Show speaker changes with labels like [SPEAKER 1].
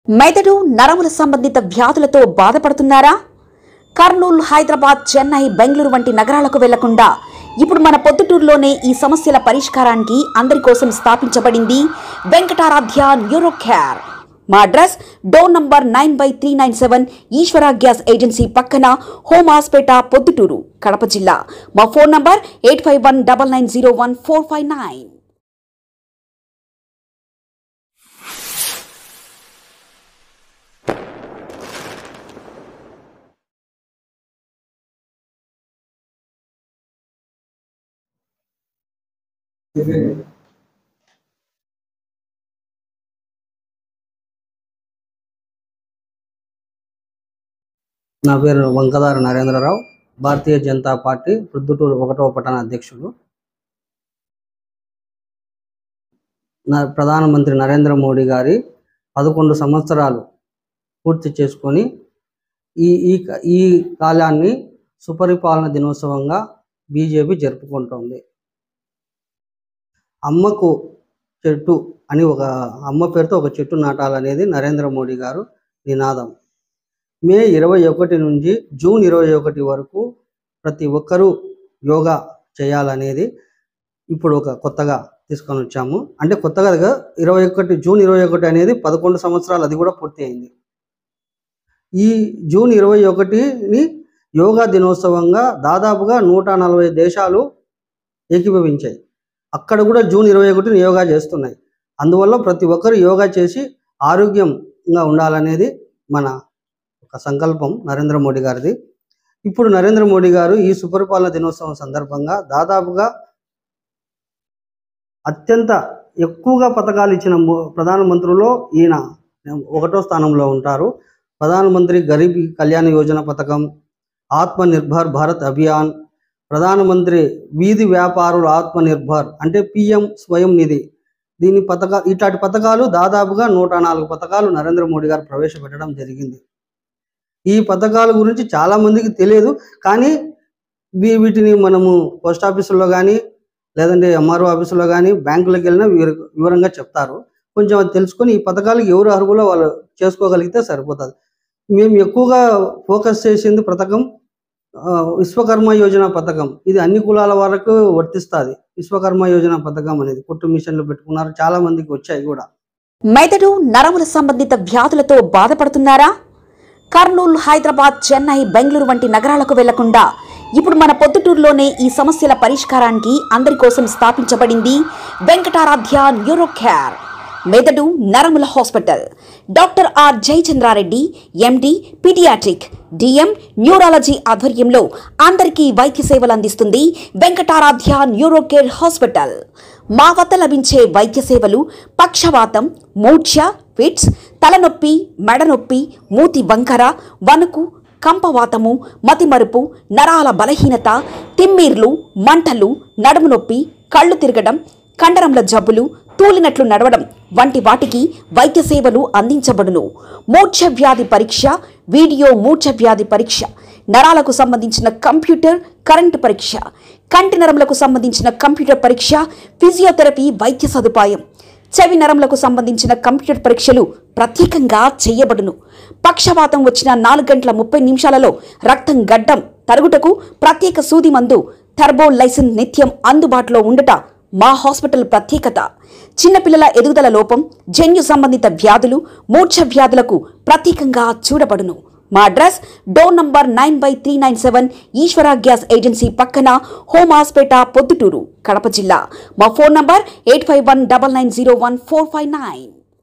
[SPEAKER 1] మెదడు నరముల సంబంధిత వ్యాధులతో బాధపడుతున్నారా? కర్నూలు, హైదరాబాద్, చెన్నై, బెంగళూరు వంటి నగరాలకు వెళ్లకుండా ఇప్పుడు మన పొద్దుటూరులోనే ఈ సమస్యల పరిష్కారానికి అందరి కోసం స్థాపించబడింది వెంకటారాధ్య న్యూరో కేర్. మా అడ్రస్ డోర్ నంబర్ 9/397 ఈశ్వర గ్యాస్ ఏజెన్సీ పక్కన, హోమాస్పేట, పొద్దుటూరు, కడప జిల్లా. మా ఫోన్ నంబర్ 8519901459.
[SPEAKER 2] నా పేరు వంకదార నరేంద్రరావు, భారతీయ జనతా పార్టీ ప్రొద్దుటూరు 1వ పట్టణ అధ్యక్షుడు. ప్రధానమంత్రి నరేంద్ర మోడీ గారి 11 సంవత్సరాలు పూర్తి చేసుకొని ఈ కాలాన్ని సుపరిపాలన దినోత్సవంగా బీజేపీ జరుపుకుంటోంది. అమ్మకు చెట్టు అని అమ్మ పేరుతో ఒక చెట్టు నాటాలనేది నరేంద్ర మోడీ గారు నినాదం. మే 21 నుంచి జూన్ 21 వరకు ప్రతి ఒక్కరూ యోగా చేయాలనేది ఇప్పుడు కొత్తగా తీసుకొని వచ్చాము. అంటే కొత్తగా జూన్ 21 అనేది 11 సంవత్సరాలు, అది కూడా పూర్తి అయింది. ఈ జూన్ 21ని యోగా దినోత్సవంగా దాదాపుగా 140 దేశాలు ఏకీభవించాయి. అక్కడ కూడా జూన్ 21ని యోగా చేస్తున్నాయి. అందువల్ల ప్రతి ఒక్కరు యోగా చేసి ఆరోగ్యంగా ఉండాలనేది మన సంకల్పం నరేంద్ర మోడీ గారిది. ఇప్పుడు నరేంద్ర మోడీ గారు ఈ సుపరిపాలన దినోత్సవం సందర్భంగా దాదాపుగా అత్యంత ఎక్కువగా పథకాలు ఇచ్చిన ప్రధానమంత్రుల్లో ఈయన 1వ స్థానంలో ఉంటారు. ప్రధానమంత్రి గరీబ్ కళ్యాణ యోజన పథకం, ఆత్మనిర్భర్ భారత్ అభియాన్, ప్రధానమంత్రి వీధి వ్యాపారుల ఆత్మనిర్భర్ అంటే పిఎం స్వయం నిధి, ఇట్లాంటి పథకాలు దాదాపుగా 104 పథకాలు నరేంద్ర మోడీ గారు ప్రవేశపెట్టడం జరిగింది. ఈ పథకాల గురించి చాలామందికి తెలియదు, కానీ వీటిని మనము పోస్ట్ ఆఫీసుల్లో కానీ లేదంటే ఎంఆర్ఓ ఆఫీసులో కానీ బ్యాంకులకు వెళ్ళినా వివరంగా చెప్తారు. కొంచెం అది తెలుసుకొని ఈ పథకాలకు ఎవరు అర్హులో వాళ్ళు చేసుకోగలిగితే సరిపోతుంది. మేము ఎక్కువగా ఫోకస్ చేసింది పథకం విశ్వకర్మ యోజన పథకం. ఇది అన్ని కులాల వరకు వర్తిస్తుంది. విశ్వకర్మ యోజన పథకం అనేది కుట్టు మిషన్లు పెట్టుకున్నారు, చాలా మందికి వచ్చాయి కూడా.
[SPEAKER 1] మెదడు నరముల సంబంధిత వ్యాధులతో బాధపడుతున్నారా? కర్నూలు, హైదరాబాద్, చెన్నై, బెంగళూరు వంటి నగరాలకు వెళ్లకుండా ఇప్పుడు మన పొద్దుటూరులోనే ఈ సమస్యల పరిష్కారానికి అందరి కోసం స్థాపించబడింది వెంకటారాధ్య న్యూరో కేర్. మెదడు నరముల hospital. Doctor R Jayachandra Reddy, MD, paediatric, DM, neurology ఆధ్వర్యంలో అందరికీ వైద్య సేవలు అందిస్తుంది వెంకటారాధ్య న్యూరో కేర్ హాస్పిటల్. మా వద్ద లభించే వైద్య సేవలు పక్షవాతం, మూర్ఛ, ఫిట్స్, తలనొప్పి, మెడనొప్పి, మూతి వంకర, వణుకు, కంపవాతము, మతిమరుపు, నరాల బలహీనత, తిమ్మిర్లు, మంటలు, నడుము నొప్పి, కళ్ళు తిరగడం, కండరంల జబ్బులు, తూలినట్లు నడవడం వంటి వాటికి వైద్య సేవలు అందించబడును. మూర్ఛ వ్యాధి పరీక్ష, వీడియో మూర్ఛ వ్యాధి పరీక్ష, నరాలకు సంబంధించిన కంప్యూటర్ కరెంటు పరీక్ష, కంటి నరములకు సంబంధించిన కంప్యూటర్ పరీక్ష, ఫిజియోథెరపీ వైద్య సదుపాయం, చెవి నరములకు సంబంధించిన కంప్యూటర్ పరీక్షలు ప్రత్యేకంగా చేయబడును. పక్షవాతం వచ్చిన 4 గంటల 30 నిమిషాలలో రక్తం గడ్డం తరుగుటకు ప్రత్యేక సూది మందు థర్బోలైసిన్ నిత్యం అందుబాటులో ఉండట మా హాస్పిటల్ ప్రత్యేకత. చిన్నపిల్లల ఎదుగుదల లోపం, జన్యు సంబంధిత వ్యాధులు, మూర్ఛ వ్యాధులకు ప్రత్యేకంగా చూడబడును. మా అడ్రస్ డోర్ నంబర్ 9/397 ఈశ్వర గ్యాస్ ఏజెన్సీ పక్కన, హోమాస్పేట, పొద్దుటూరు, కడప జిల్లా. మా ఫోన్ నంబర్ 8519901459.